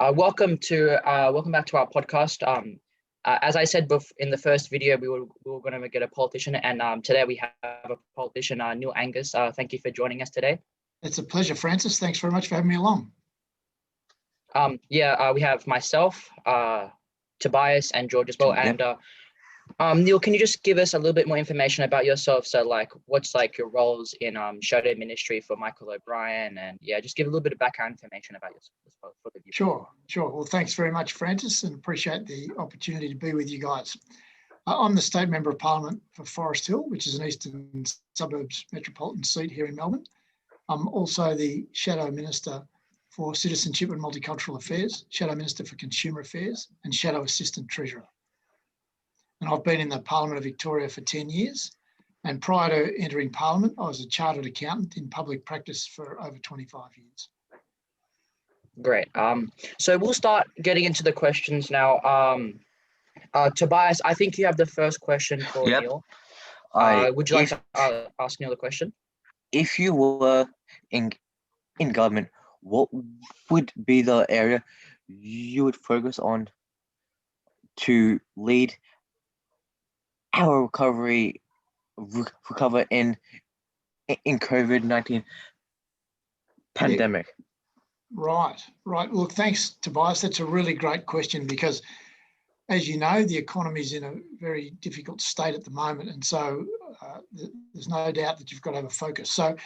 Welcome back to our podcast. As I said in the first video, we were going to get a politician, and today we have a politician, Neil Angus. Thank you for joining us today. It's a pleasure, Francis. Thanks very much for having me along. We have myself, Tobias, and George as well. Yep. And Neil, can you just give us a little bit more information about yourself? So, what's your roles in shadow ministry for Michael O'Brien, and just give a little bit of background information about yourself as well for the viewers. Sure. Well, thanks very much, Francis, and appreciate the opportunity to be with you guys. I'm the State Member of Parliament for Forest Hill, which is an eastern suburbs metropolitan seat here in Melbourne. I'm also the Shadow Minister for Citizenship and Multicultural Affairs, Shadow Minister for Consumer Affairs, and Shadow Assistant Treasurer. And I've been in the Parliament of Victoria for 10 years. And prior to entering Parliament, I was a chartered accountant in public practice for over 25 years. Great. So we'll start getting into the questions now. Tobias, I think you have the first question for Neil. Would you like to ask Neil the question? If you were in government, what would be the area you would focus on to lead our recover in COVID-19 pandemic? Right. Look, thanks, Tobias. That's a really great question because, as you know, the economy is in a very difficult state at the moment, and so there's no doubt that you've got to have a focus. So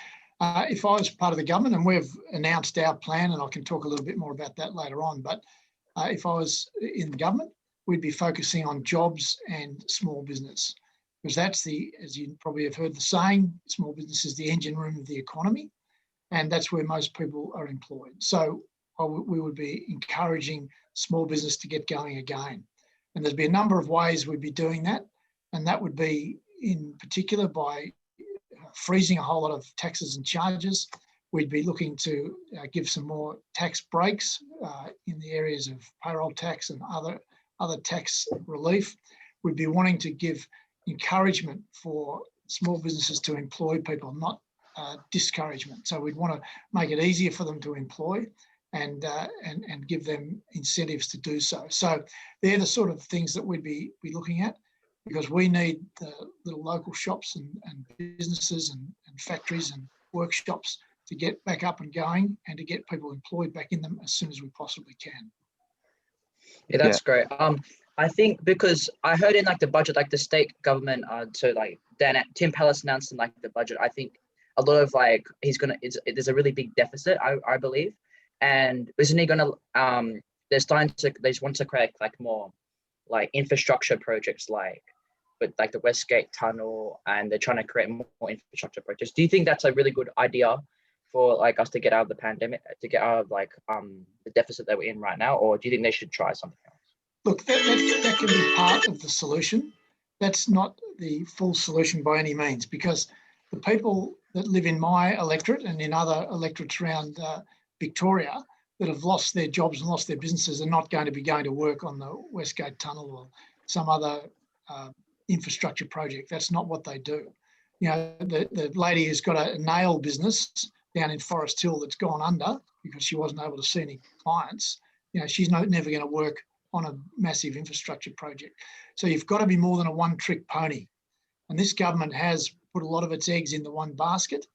if I was part of the government, and we've announced our plan, and I can talk a little bit more about that later on, but if I was in the government, we'd be focusing on jobs and small business, because that's as you probably have heard the saying, small business is the engine room of the economy, and that's where most people are employed. So we would be encouraging small business to get going again. And there'd be a number of ways we'd be doing that, and that would be in particular by freezing a whole lot of taxes and charges. We'd be looking to give some more tax breaks in the areas of payroll tax and other tax relief. We'd be wanting to give encouragement for small businesses to employ people, not discouragement. So we'd want to make it easier for them to employ and give them incentives to do so. So they're the sort of things that we'd be looking at, because we need the little local shops and businesses and factories and workshops to get back up and going and to get people employed back in them as soon as we possibly can. Yeah, that's great. I think because I heard in the budget, the state government, Tim Pallas announced in the budget, I think a lot of there's a really big deficit, I believe. And isn't he gonna they just want to create more infrastructure projects with the Westgate Tunnel, and they're trying to create more infrastructure projects. Do you think that's a really good idea for us to get out of the pandemic, to get out of the deficit that we're in right now, or do you think they should try something else? Look, that can be part of the solution. That's not the full solution by any means, because the people that live in my electorate and in other electorates around Victoria that have lost their jobs and lost their businesses are not going to be going to work on the Westgate Tunnel or some other infrastructure project. That's not what they do. You know, the lady who's got a nail business down in Forest Hill that's gone under because she wasn't able to see any clients, she's never going to work on a massive infrastructure project. So you've got to be more than a one-trick pony. And this government has put a lot of its eggs in the one basket.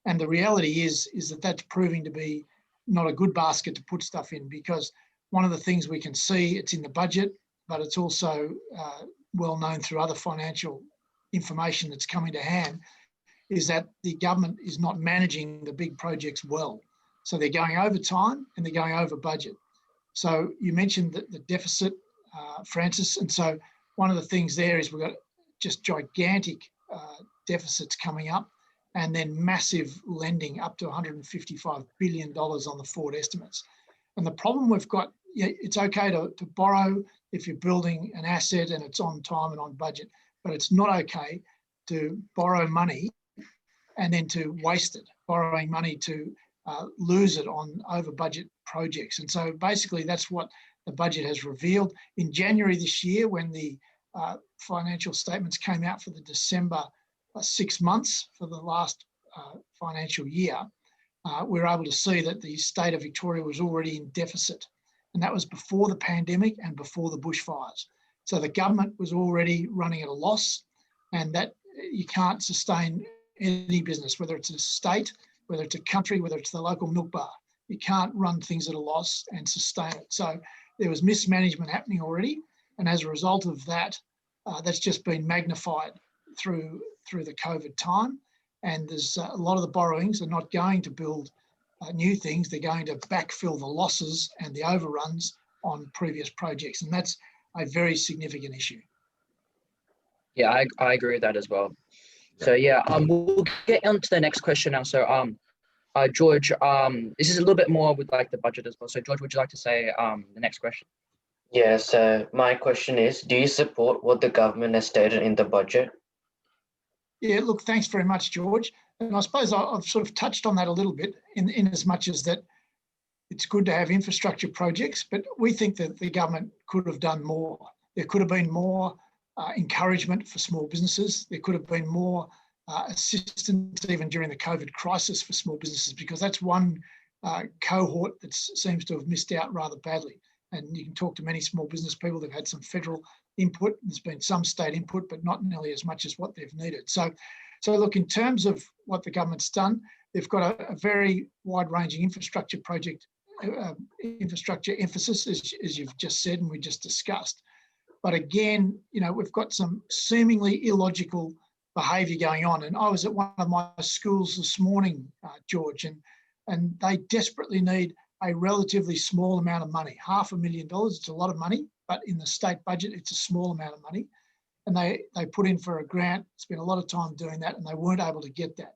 And the reality is that that's proving to be not a good basket to put stuff in, because one of the things we can see, it's in the budget, but it's also well known through other financial information that's coming to hand, is that the government is not managing the big projects well. So they're going over time and they're going over budget. So you mentioned the deficit, Francis, and so one of the things there is we've got just gigantic deficits coming up, and then massive lending up to $155 billion on the forward estimates. And the problem we've got, it's okay to borrow if you're building an asset and it's on time and on budget, but it's not okay to borrow money and then to waste it, borrowing money to lose it on over budget projects. And so basically that's what the budget has revealed. In January this year, when the financial statements came out for the December 6 months for the last financial year, we were able to see that the state of Victoria was already in deficit. And that was before the pandemic and before the bushfires. So the government was already running at a loss, and that you can't sustain any business, whether it's a state, whether it's a country, whether it's the local milk bar. You can't run things at a loss and sustain it. So there was mismanagement happening already. And as a result of that, that's just been magnified through the COVID time. And there's a lot of the borrowings are not going to build new things. They're going to backfill the losses and the overruns on previous projects. And that's a very significant issue. Yeah, I agree with that as well. So yeah, we'll get on to the next question now. So George, this is a little bit more with like the budget as well. So George, would you like to say the next question? Yeah, so my question is, do you support what the government has stated in the budget? Yeah, look, thanks very much, George. And I suppose I've sort of touched on that a little bit in as much as that it's good to have infrastructure projects, but we think that the government could have done more. There could have been more encouragement for small businesses. There could have been more assistance even during the COVID crisis for small businesses, because that's one cohort that seems to have missed out rather badly. And you can talk to many small business people. They've had some federal input. There's been some state input, but not nearly as much as what they've needed. So look, in terms of what the government's done, they've got a very wide-ranging infrastructure project, infrastructure emphasis, as you've just said and we just discussed. But again, you know, we've got some seemingly illogical behaviour going on. And I was at one of my schools this morning, George, and they desperately need a relatively small amount of money, $500,000. It's a lot of money, but in the state budget, it's a small amount of money. And they put in for a grant, spent a lot of time doing that, and they weren't able to get that.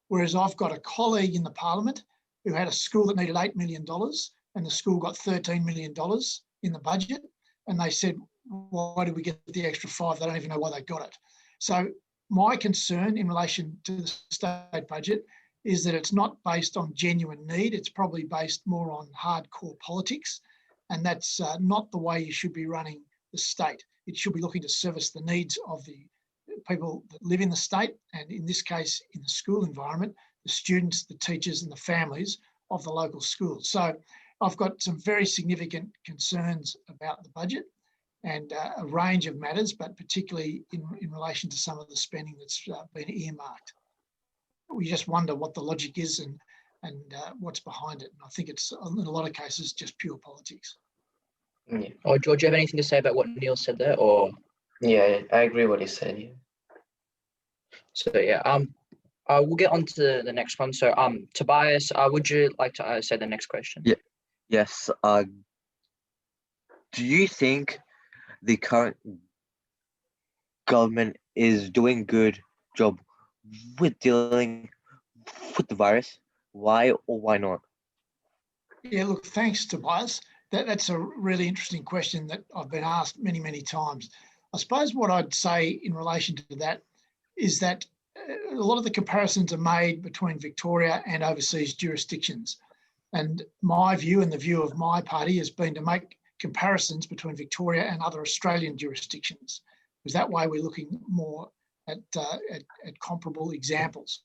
Whereas I've got a colleague in the parliament who had a school that needed $8 million, and the school got $13 million in the budget. And they said, why did we get the extra 5? They don't even know why they got it. So my concern in relation to the state budget is that it's not based on genuine need. It's probably based more on hardcore politics. And that's not the way you should be running the state. It should be looking to service the needs of the people that live in the state, and in this case, in the school environment, the students, the teachers and the families of the local schools. So I've got some very significant concerns about the budget and a range of matters, but particularly in relation to some of the spending that's been earmarked. We just wonder what the logic is and what's behind it. And I think it's, in a lot of cases, just pure politics. Yeah. Or George, do you have anything to say about what Neil said there? Or Yeah, I agree what he said. Yeah. so yeah, we'll get on to the next one. So Tobias, would you like to say the next question? Yeah. Yes. Do you think the current government is doing a good job with dealing with the virus? Why or why not? Yeah, look, thanks, Tobias. That's a really interesting question that I've been asked many, many times. I suppose what I'd say in relation to that is that a lot of the comparisons are made between Victoria and overseas jurisdictions. And my view and the view of my party has been to make comparisons between Victoria and other Australian jurisdictions, because that way we're looking more at comparable examples.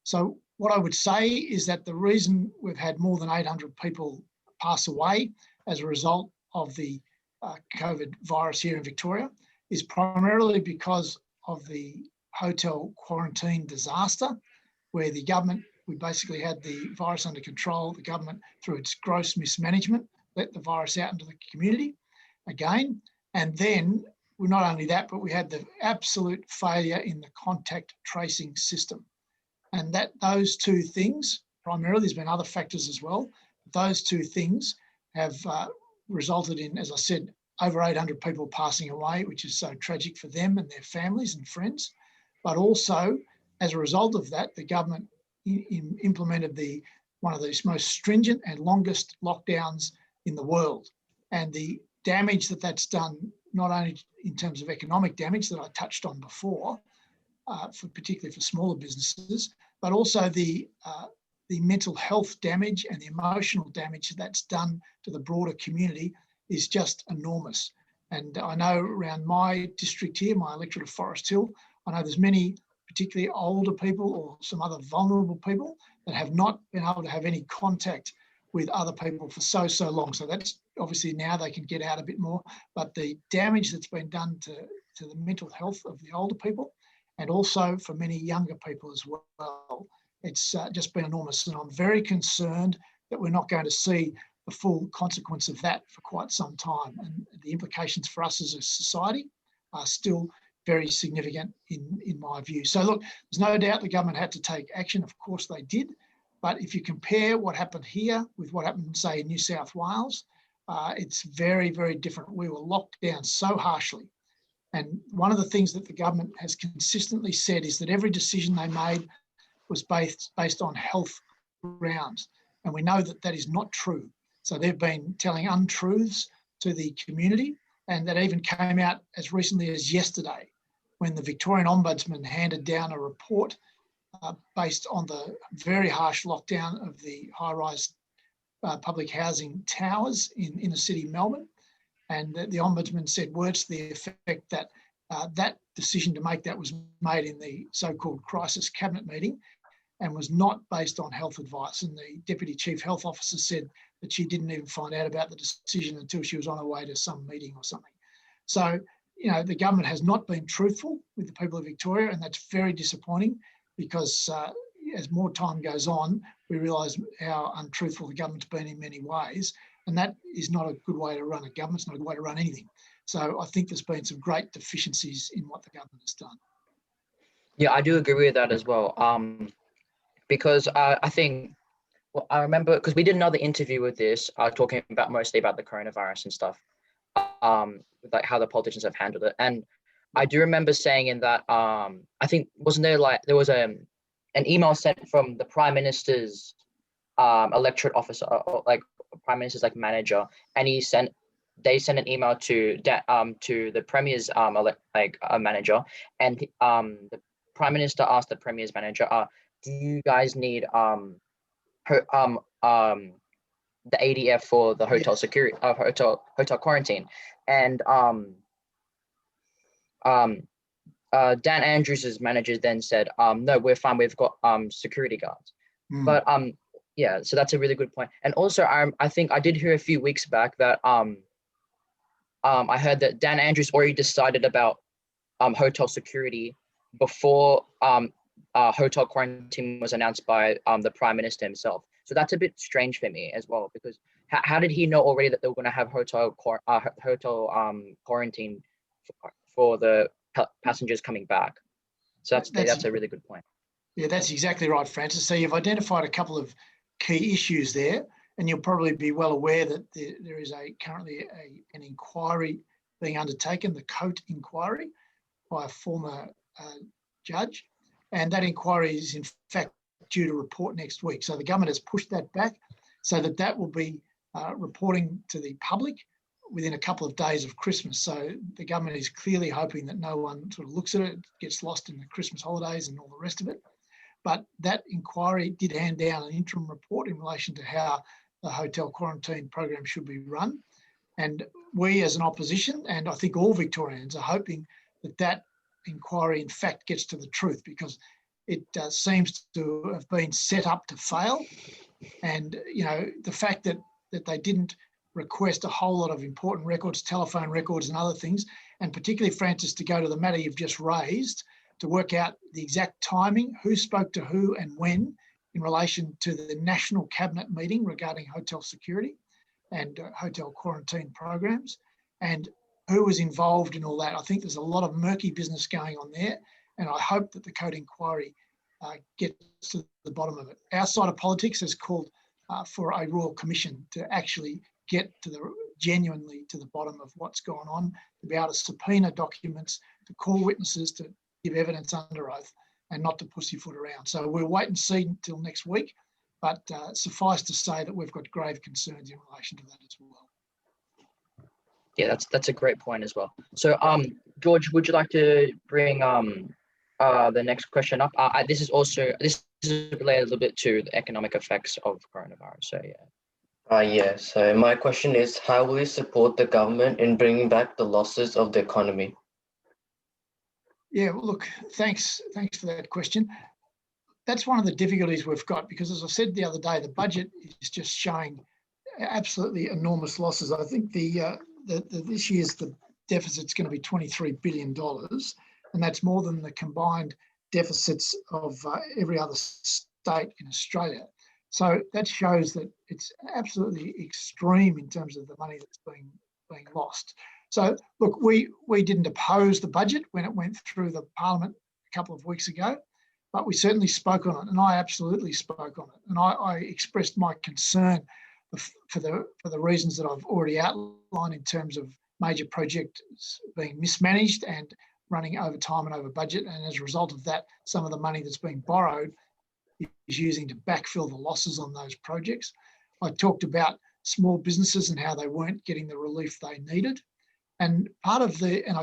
So what I would say is that the reason we've had more than 800 people pass away as a result of the COVID virus here in Victoria is primarily because of the hotel quarantine disaster, where the government, we basically had the virus under control. The government, through its gross mismanagement, let the virus out into the community again. And then, well, not only that, but we had the absolute failure in the contact tracing system. And that those two things, primarily, there's been other factors as well, those two things have resulted in, as I said, over 800 people passing away, which is so tragic for them and their families and friends. But also, as a result of that, the government implemented one of the most stringent and longest lockdowns in the world. And the damage that's done, not only in terms of economic damage that I touched on before, particularly for smaller businesses, but also the mental health damage and the emotional damage that's done to the broader community is just enormous. And I know around my district here, my electorate of Forest Hill, I know there's many, particularly older people or some other vulnerable people that have not been able to have any contact with other people for so long. So that's obviously now they can get out a bit more, but the damage that's been done to the mental health of the older people and also for many younger people as well, it's just been enormous. And I'm very concerned that we're not going to see the full consequence of that for quite some time. And the implications for us as a society are still very significant in my view. So look, there's no doubt the government had to take action. Of course they did. But if you compare what happened here with what happened, say, in New South Wales, it's very, very different. We were locked down so harshly. And one of the things that the government has consistently said is that every decision they made was based on health grounds. And we know that that is not true. So they've been telling untruths to the community. And that even came out as recently as yesterday when the Victorian Ombudsman handed down a report based on the very harsh lockdown of the high-rise public housing towers in inner city Melbourne. And the Ombudsman said words to the effect that that decision to make that was made in the so-called crisis cabinet meeting and was not based on health advice. And the Deputy Chief Health Officer said that she didn't even find out about the decision until she was on her way to some meeting or something. So, you know, the government has not been truthful with the people of Victoria, and that's very disappointing because as more time goes on, we realise how untruthful the government's been in many ways, and that is not a good way to run a government. It's not a good way to run anything. So I think there's been some great deficiencies in what the government has done. Yeah, I do agree with that as well. Because I think, well, I remember, because we did another interview with this, talking about mostly about the coronavirus and stuff, like how the politicians have handled it. And I do remember saying in that, I think, wasn't there like, there was an email sent from the Prime Minister's electorate officer, or like Prime Minister's like manager, and they sent an email to the Premier's manager, and the Prime Minister asked the Premier's manager, do you guys need the ADF for the hotel security, hotel quarantine? And Dan Andrews's manager then said, no, we're fine, we've got security guards. But yeah, so that's a really good point. And also I think I did hear a few weeks back that I heard that Dan Andrews already decided about hotel security before hotel quarantine was announced by the Prime Minister himself. So that's a bit strange for me as well, because how did he know already that they were going to have hotel quarantine for the passengers coming back? So that's a really good point. Yeah, that's exactly right, Francis. So you've identified a couple of key issues there, and you'll probably be well aware that there is currently an inquiry being undertaken, the Coate inquiry, by a former judge. And that inquiry is in fact due to report next week. So the government has pushed that back so that will be reporting to the public within a couple of days of Christmas. So the government is clearly hoping that no one sort of looks at it, gets lost in the Christmas holidays and all the rest of it. But that inquiry did hand down an interim report in relation to how the hotel quarantine program should be run. And we as an opposition, and I think all Victorians, are hoping that inquiry in fact gets to the truth, because it seems to have been set up to fail. And, you know, the fact that they didn't request a whole lot of important records, telephone records and other things, and particularly, Francis, to go to the matter you've just raised, to work out the exact timing, who spoke to who and when in relation to the National Cabinet meeting regarding hotel security and hotel quarantine programs, and who was involved in all that. I think there's a lot of murky business going on there, and I hope that the Coate inquiry gets to the bottom of it. Our side of politics has called for a Royal Commission to actually get genuinely to the bottom of what's going on, to be able to subpoena documents, to call witnesses, to give evidence under oath, and not to pussyfoot around. So we'll wait and see until next week, but suffice to say that we've got grave concerns in relation to that as well. Yeah, that's a great point as well. So, George, would you like to bring the next question up? This is related a little bit to the economic effects of coronavirus. So yeah. Yeah. So my question is, how will you support the government in bringing back the losses of the economy? Yeah, well, look, thanks for that question. that's one of the difficulties we've got, because as I said the other day, the budget is just showing absolutely enormous losses. I think this year's the deficit's going to be $23 billion, and that's more than the combined deficits of every other state in Australia. So that shows that it's absolutely extreme in terms of the money that's being lost. So look, we didn't oppose the budget when it went through the Parliament a couple of weeks ago, but we certainly spoke on it, and I absolutely spoke on it, and I expressed my concern for the reasons that I've already outlined in terms of major projects being mismanaged and running over time and over budget, and as a result of that, some of the money that's being borrowed is using to backfill the losses on those projects. I talked about small businesses and how they weren't getting the relief they needed. And I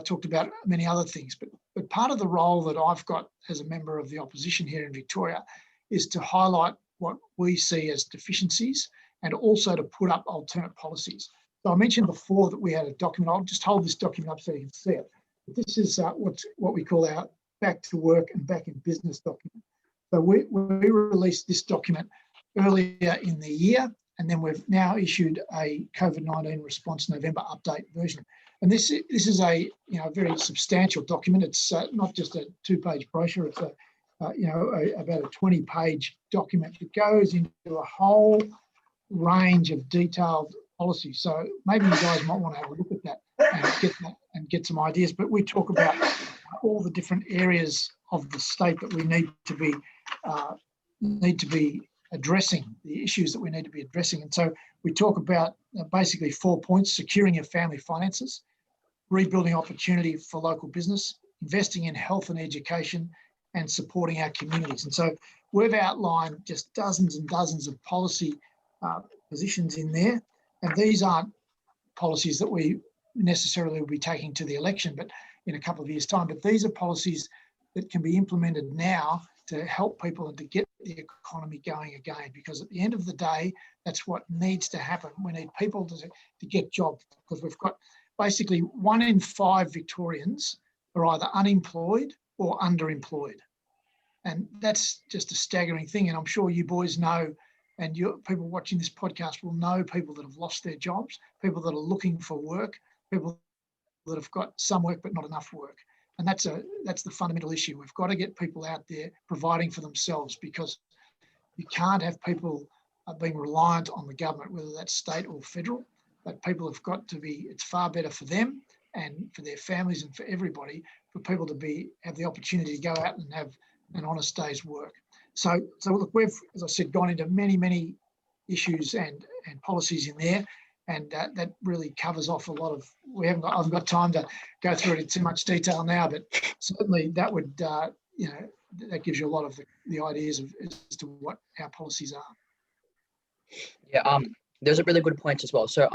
talked about many other things, but part of the role that I've got as a member of the opposition here in Victoria is to highlight what we see as deficiencies and also to put up alternate policies. So I mentioned before that we had a document. I'll just hold this document up so you can see it. This is what we call our back to work and back in business document. So we released this document earlier in the year, and then we've now issued a COVID-19 response November update version. And this is a very substantial document. It's not just a 2-page brochure. It's about a 20-page document that goes into a whole range of detailed policies. So maybe you guys might want to have a look at that and get some ideas. But we talk about all the different areas of the state that we need to be addressing, the issues that we need to be addressing. And so we talk about basically 4 points: securing your family finances, rebuilding opportunity for local business, investing in health and education, and supporting our communities. And so we've outlined just dozens and dozens of policy positions in there. And these aren't policies that we necessarily will be taking to the election, but in a couple of years' time. But these are policies that can be implemented now to help people and to get the economy going again, because at the end of the day, that's what needs to happen. We need people to get jobs, because we've got basically 1 in 5 Victorians are either unemployed or underemployed. And that's just a staggering thing. And I'm sure you boys know, and people watching this podcast will know people that have lost their jobs, people that are looking for work, people that have got some work but not enough work. And that's the fundamental issue. We've got to get people out there providing for themselves, because you can't have people being reliant on the government, whether that's state or federal. But people have got to be, it's far better for them and for their families and for everybody, for people to have the opportunity to go out and have an honest day's work. So look, we've, as I said, gone into many, many issues and policies in there. And that really covers off a lot of, I haven't got time to go through it in too much detail now, but certainly that would, that gives you a lot of the ideas as to what our policies are. Yeah, those are really good points as well. So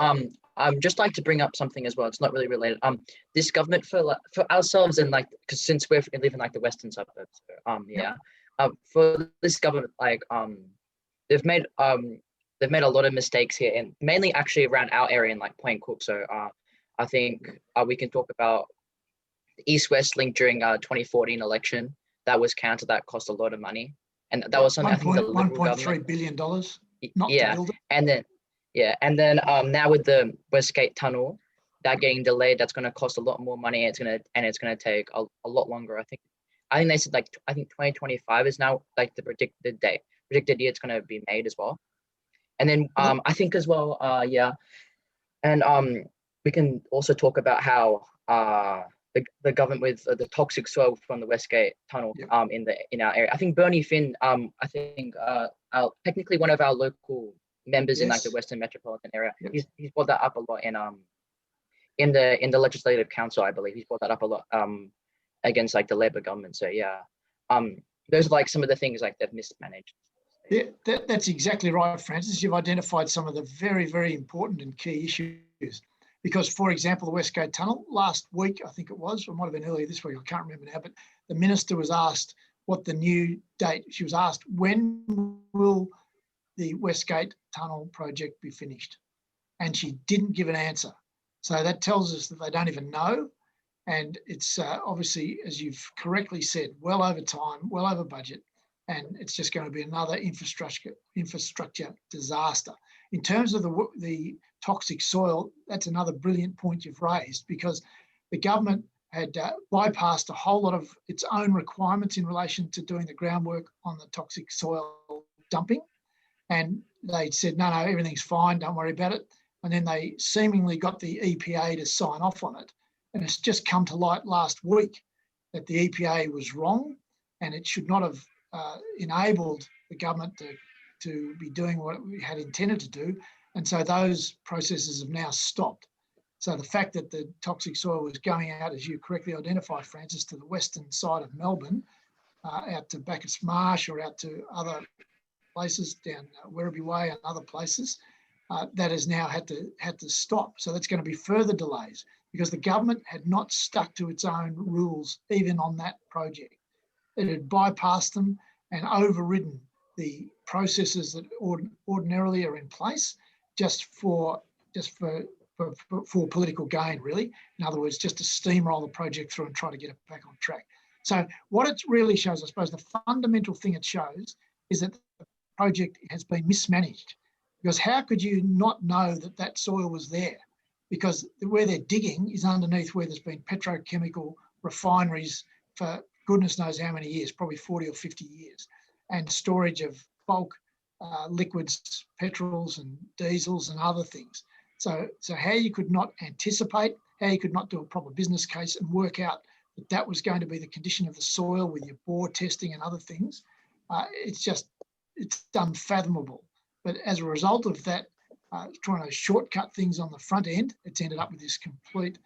I'd just like to bring up something as well. It's not really related. This government for ourselves, and because since we live in the western suburbs, for this government, they've made a lot of mistakes here, and mainly actually around our area in Point Cook. So I think we can talk about the East-West link during 2014 election. That was counted. That cost a lot of money, and that was something I think the Liberal government, $1.3 billion. Not to build it. And then now with the Westgate Tunnel, that getting delayed, that's going to cost a lot more money. It's going to take a lot longer. I think they said 2025 is now the predicted year it's going to be made as well. And then I think as well, and we can also talk about how the government with the toxic soil from the Westgate Tunnel in our area. I think Bernie Finn, technically one of our local members in the Western Metropolitan area. He's brought that up a lot in the Legislative Council, I believe. He's brought that up a lot against the Labor government. So those are some of the things they've mismanaged. Yeah, that's exactly right, Francis. You've identified some of the very, very important and key issues. Because, for example, the Westgate Tunnel, last week, I think it was, or it might have been earlier this week, I can't remember now, but the minister was asked what the new date, she was asked, when will the Westgate Tunnel project be finished? And she didn't give an answer. So that tells us that they don't even know. And it's obviously, as you've correctly said, well over time, well over budget. and it's just going to be another infrastructure disaster. In terms of the toxic soil, that's another brilliant point you've raised, because the government had bypassed a whole lot of its own requirements in relation to doing the groundwork on the toxic soil dumping. And they said, no, everything's fine, don't worry about it. And then they seemingly got the EPA to sign off on it. And it's just come to light last week that the EPA was wrong, and it should not have enabled the government to be doing what we had intended to do. And so those processes have now stopped. So the fact that the toxic soil was going out, as you correctly identified, Francis, to the western side of Melbourne, out to Bacchus Marsh or out to other places down Werribee Way and other places, that has now had to stop. So that's going to be further delays because the government had not stuck to its own rules even on that project. It had bypassed them and overridden the processes that ordinarily are in place just for political gain, really. In other words, just to steamroll the project through and try to get it back on track. So what it really shows, I suppose, the fundamental thing it shows is that the project has been mismanaged. Because how could you not know that that soil was there? Because where they're digging is underneath where there's been petrochemical refineries for goodness knows how many years, probably 40 or 50 years, and storage of bulk liquids, petrols and diesels and other things. So how you could not anticipate, how you could not do a proper business case and work out that that was going to be the condition of the soil with your bore testing and other things, it's unfathomable. But as a result of that, trying to shortcut things on the front end, it's ended up with this complete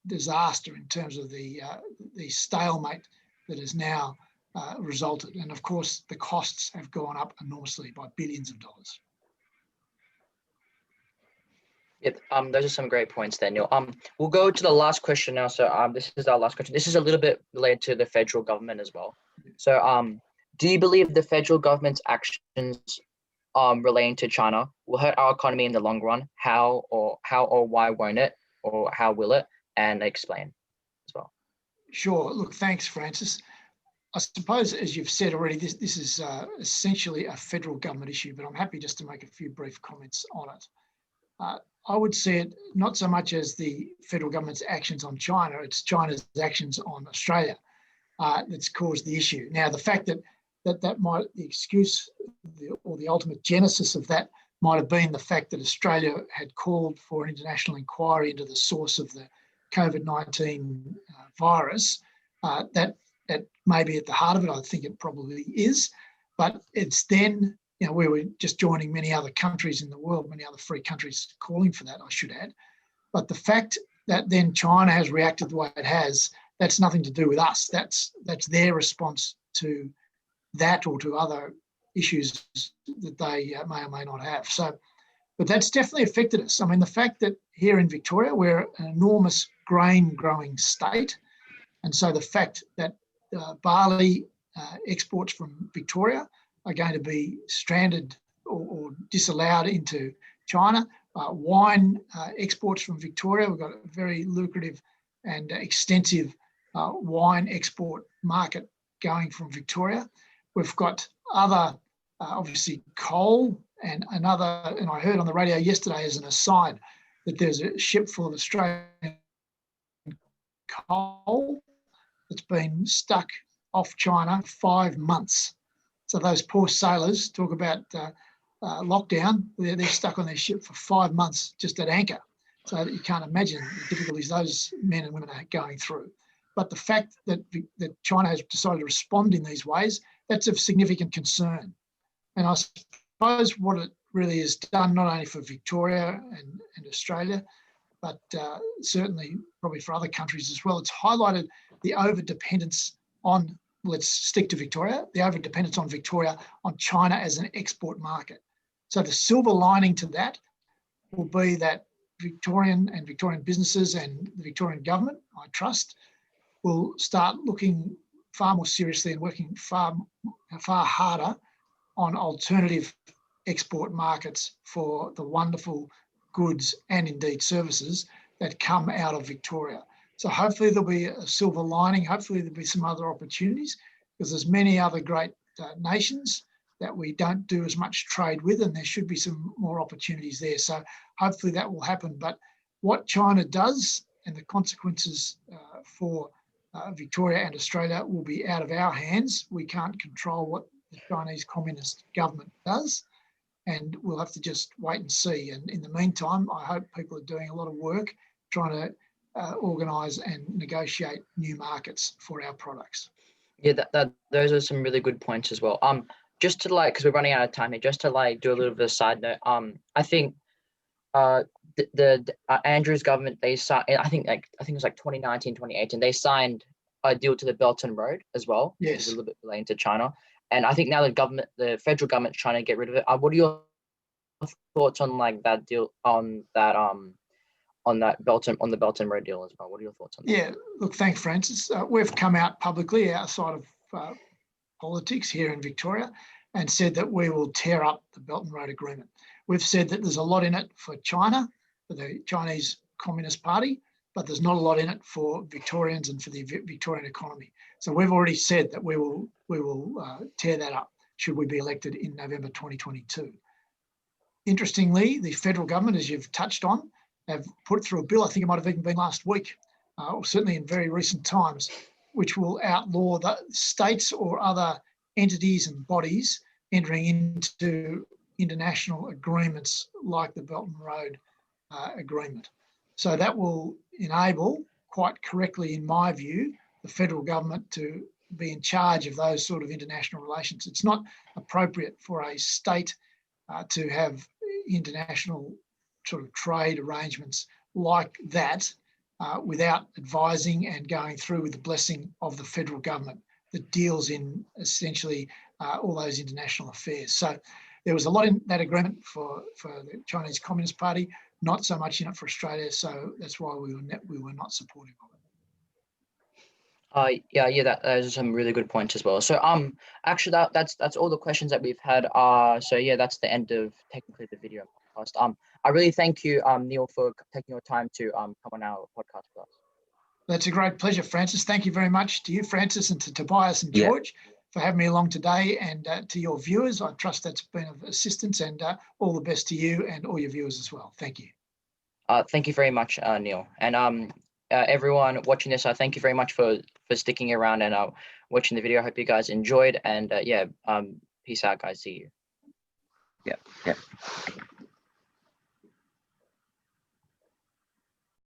disaster in terms of the stalemate that has now resulted. And of course, the costs have gone up enormously by billions of dollars. Yep, those are some great points there, Neil. We'll go to the last question now. So this is our last question. This is a little bit related to the federal government as well. So do you believe the federal government's actions relating to China will hurt our economy in the long run? How or why won't it? Or how will it? And explain as well. Sure. Look, thanks, Francis. I suppose, as you've said already, this is essentially a federal government issue, but I'm happy just to make a few brief comments on it. I would see it not so much as the federal government's actions on China, it's China's actions on Australia that's caused the issue. Now, the fact that might, the excuse or the ultimate genesis of that might have been the fact that Australia had called for an international inquiry into the source of the COVID-19 virus. That may be at the heart of it. I think it probably is. But it's then, we were just joining many other countries in the world, many other free countries calling for that, I should add. But the fact that then China has reacted the way it has, that's nothing to do with us. That's their response to that or to other issues that they may or may not have. So, but that's definitely affected us. I mean, the fact that here in Victoria, we're an enormous grain growing state. And so the fact that barley exports from Victoria are going to be stranded or disallowed into China. Wine exports from Victoria, we've got a very lucrative and extensive wine export market going from Victoria. We've got other, obviously coal and I heard on the radio yesterday as an aside that there's a ship full of Australian coal that's been stuck off China 5 months. So those poor sailors, talk about lockdown, they're stuck on their ship for 5 months just at anchor. So you can't imagine the difficulties those men and women are going through. But the fact that China has decided to respond in these ways, that's of significant concern. And I suppose what it really has done, not only for Victoria and Australia, but certainly probably for other countries as well, it's highlighted the over-dependence on, let's stick to Victoria, the over-dependence on Victoria on China as an export market. So the silver lining to that will be that Victorian businesses and the Victorian government, I trust, will start looking far more seriously and working far harder on alternative export markets for the wonderful goods and indeed services that come out of Victoria. So hopefully there'll be a silver lining. Hopefully there'll be some other opportunities because there's many other great nations that we don't do as much trade with, and there should be some more opportunities there. So hopefully that will happen. But what China does and the consequences for Victoria and Australia will be out of our hands. We can't control what the Chinese Communist government does, and we'll have to just wait and see. And in the meantime, I hope people are doing a lot of work trying to organise and negotiate new markets for our products. Yeah, those are some really good points as well. Just to because we're running out of time here, just to do a little bit of a side note. I think the Andrews government, they signed, I think it was 2019, 2018, they signed a deal to the Belt and Road as well. Yes. Which is a little bit related to China. And I think now the federal government's trying to get rid of it. What are your thoughts on that deal, on the Belt and Road deal as well? What are your thoughts on that? Yeah, look, thanks, Francis. We've come out publicly outside of politics here in Victoria and said that we will tear up the Belt and Road Agreement. We've said that there's a lot in it for China, for the Chinese Communist Party, but there's not a lot in it for Victorians and for the Victorian economy. So we've already said that we will tear that up should we be elected in November 2022. Interestingly, the federal government, as you've touched on, have put through a bill, I think it might have even been last week, or certainly in very recent times, which will outlaw the states or other entities and bodies entering into international agreements like the Belt and Road Agreement. So that will enable, quite correctly in my view, the federal government to be in charge of those sort of international relations. It's not appropriate for a state to have international sort of trade arrangements like that without advising and going through with the blessing of the federal government that deals in essentially all those international affairs. So there was a lot in that agreement for the Chinese Communist Party, not so much in it for Australia. So that's why we were not supportive of it. Those are some really good points as well. So actually that's all the questions that we've had. So yeah, that's the end of technically the video podcast. I really thank you, Neil, for taking your time to come on our podcast with us. That's a great pleasure, Francis. Thank you very much to you, Francis, and to Tobias and George for having me along today, and to your viewers. I trust that's been of assistance, and all the best to you and all your viewers as well. Thank you. Thank you very much, Neil. And everyone watching this, I thank you very much for sticking around and watching the video. I hope you guys enjoyed, and peace out, guys. See you. Yeah.